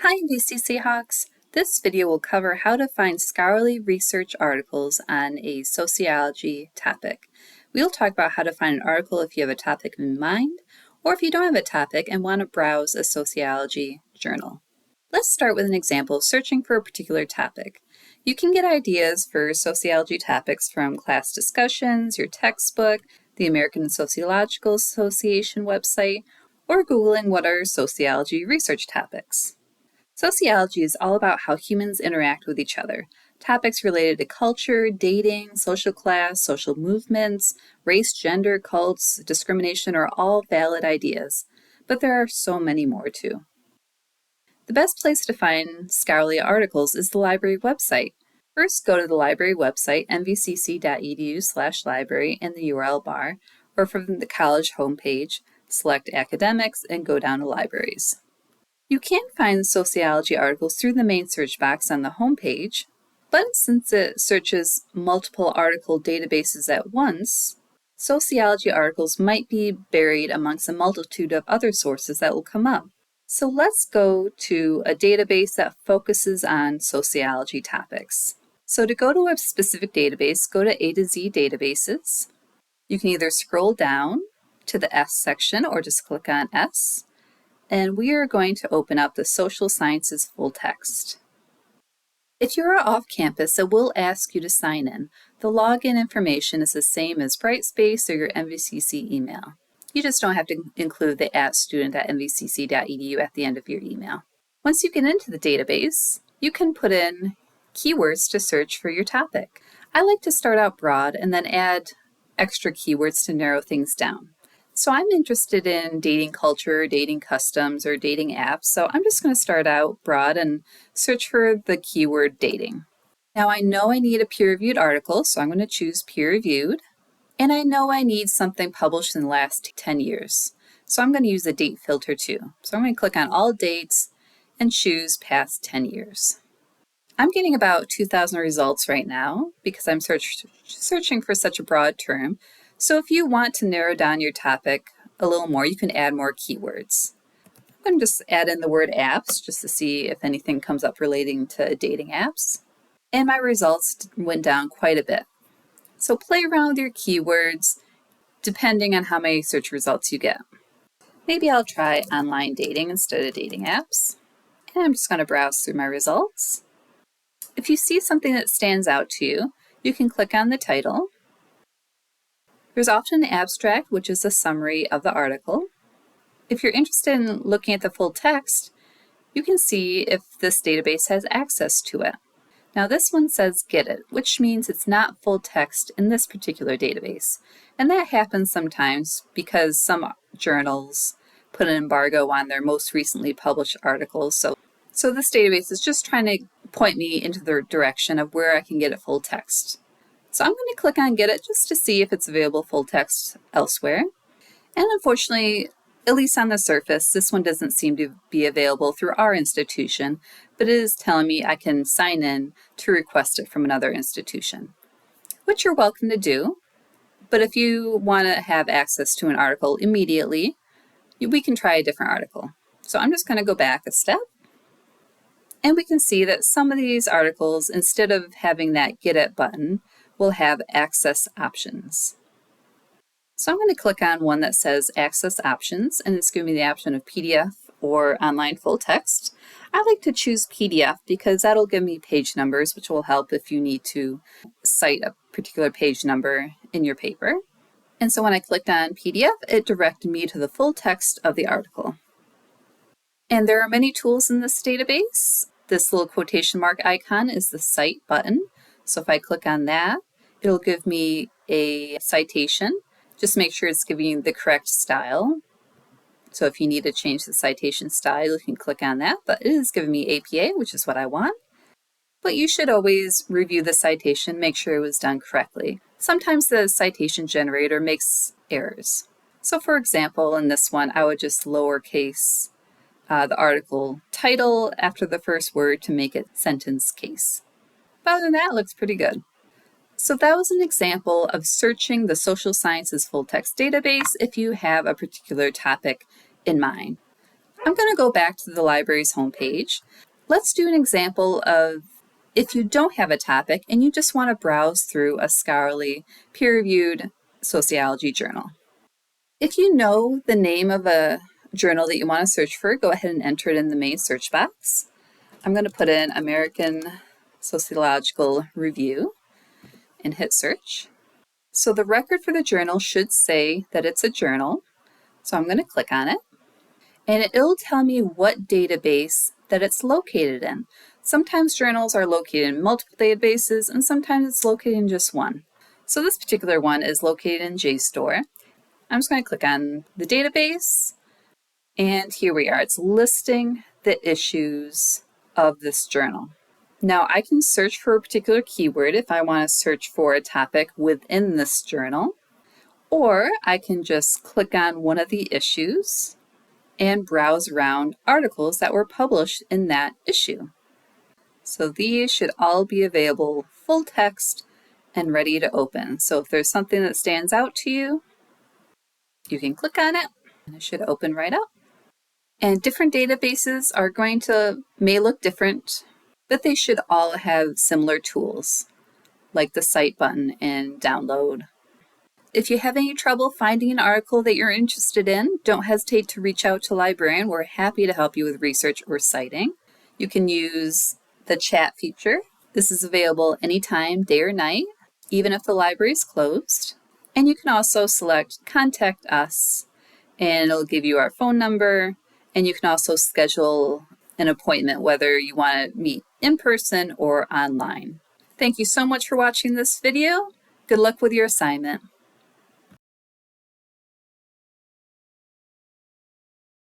Hi VCC Hawks! This video will cover how to find scholarly research articles on a sociology topic. We'll talk about how to find an article if you have a topic in mind, or if you don't have a topic and want to browse a sociology journal. Let's start with an example of searching for a particular topic. You can get ideas for sociology topics from class discussions, your textbook, the American Sociological Association website, or Googling what are sociology research topics. Sociology is all about how humans interact with each other. Topics related to culture, dating, social class, social movements, race, gender, cults, discrimination are all valid ideas, but there are so many more too. The best place to find scholarly articles is the library website. First, go to the library website, mvcc.edu/library in the URL bar, or from the college homepage, select academics and go down to libraries. You can find sociology articles through the main search box on the homepage, but since it searches multiple article databases at once, sociology articles might be buried amongst a multitude of other sources that will come up. So let's go to a database that focuses on sociology topics. So to go to a specific database, go to A to Z databases. You can either scroll down to the S section or just click on S. And we are going to open up the social sciences full text. If you are off campus, it will ask you to sign in. The login information is the same as Brightspace or your MVCC email. You just don't have to include the @student@mvcc.edu at the end of your email. Once you get into the database, you can put in keywords to search for your topic. I like to start out broad and then add extra keywords to narrow things down. So I'm interested in dating culture, dating customs, or dating apps. So I'm just going to start out broad and search for the keyword dating. Now I know I need a peer-reviewed article, so I'm going to choose peer-reviewed. And I know I need something published in the last 10 years. So I'm going to use a date filter too. So I'm going to click on all dates and choose past 10 years. I'm getting about 2,000 results right now because I'm searching for such a broad term. So if you want to narrow down your topic a little more, you can add more keywords. I'm going to just add in the word apps just to see if anything comes up relating to dating apps. And my results went down quite a bit. So play around with your keywords depending on how many search results you get. Maybe I'll try online dating instead of dating apps. And I'm just going to browse through my results. If you see something that stands out to you, you can click on the title. There's often an abstract, which is a summary of the article. If you're interested in looking at the full text, you can see if this database has access to it. Now this one says get it, which means it's not full text in this particular database. And that happens sometimes because some journals put an embargo on their most recently published articles. So this database is just trying to point me into the direction of where I can get it full text. So I'm going to click on Get It just to see if it's available full text elsewhere. And unfortunately, at least on the surface, this one doesn't seem to be available through our institution, but it is telling me I can sign in to request it from another institution, which you're welcome to do. But if you want to have access to an article immediately, we can try a different article. So I'm just going to go back a step. And we can see that some of these articles, instead of having that Get It button, will have access options. So I'm going to click on one that says access options, and it's giving me the option of PDF or online full text. I like to choose PDF because that'll give me page numbers, which will help if you need to cite a particular page number in your paper. And so when I clicked on PDF, it directed me to the full text of the article. And there are many tools in this database. This little quotation mark icon is the Cite button. So if I click on that, it'll give me a citation. Just make sure it's giving you the correct style. So if you need to change the citation style, you can click on that, but it is giving me APA, which is what I want. But you should always review the citation, make sure it was done correctly. Sometimes the citation generator makes errors. So for example, in this one, I would just lowercase the article title after the first word to make it sentence case. But other than that, it looks pretty good. So that was an example of searching the social sciences full text database if you have a particular topic in mind. I'm going to go back to the library's homepage. Let's do an example of if you don't have a topic and you just want to browse through a scholarly, peer-reviewed sociology journal. If you know the name of a journal that you want to search for, go ahead and enter it in the main search box. I'm going to put in American Sociological Review and hit search. So the record for the journal should say that it's a journal. So I'm going to click on it. And it'll tell me what database that it's located in. Sometimes journals are located in multiple databases, and sometimes it's located in just one. So this particular one is located in JSTOR. I'm just going to click on the database, and here we are. It's listing the issues of this journal. Now I can search for a particular keyword if I want to search for a topic within this journal, or I can just click on one of the issues and browse around articles that were published in that issue. So these should all be available full text and ready to open. So if there's something that stands out to you, you can click on it and it should open right up. And different databases may look different, but they should all have similar tools like the Cite button and download. If you have any trouble finding an article that you're interested in, don't hesitate to reach out to a librarian. We're happy to help you with research or citing. You can use the chat feature. This is available anytime, day or night, even if the library is closed. And you can also select Contact Us, and it'll give you our phone number, and you can also schedule an appointment, whether you want to meet in person or online. Thank you so much for watching this video. Good luck with your assignment.